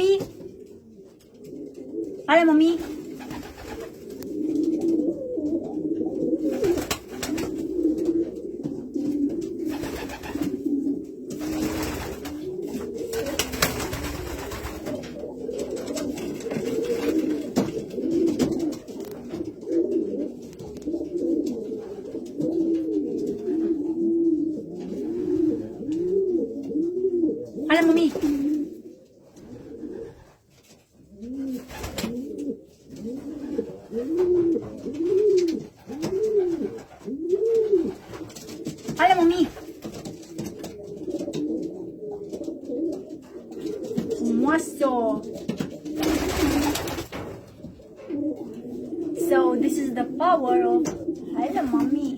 mami. Hola, mami. Hola, mami. Hola, mami. Muscle. So this is the power of hello, mommy.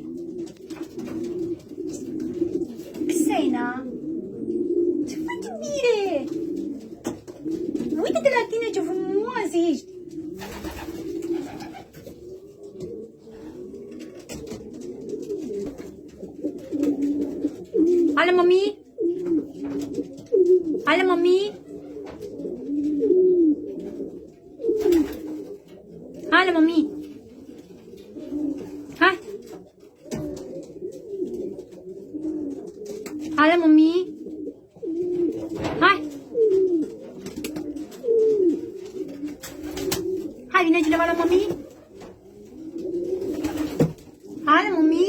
Ksena. Muito mire. Uite de la tine ce frumoasă ești. Hello, mommy. Hello, mommy. Hello, mommy. Hai. Hello, mommy. Hai. Hai, vine cineva la mommy? Hello, mommy.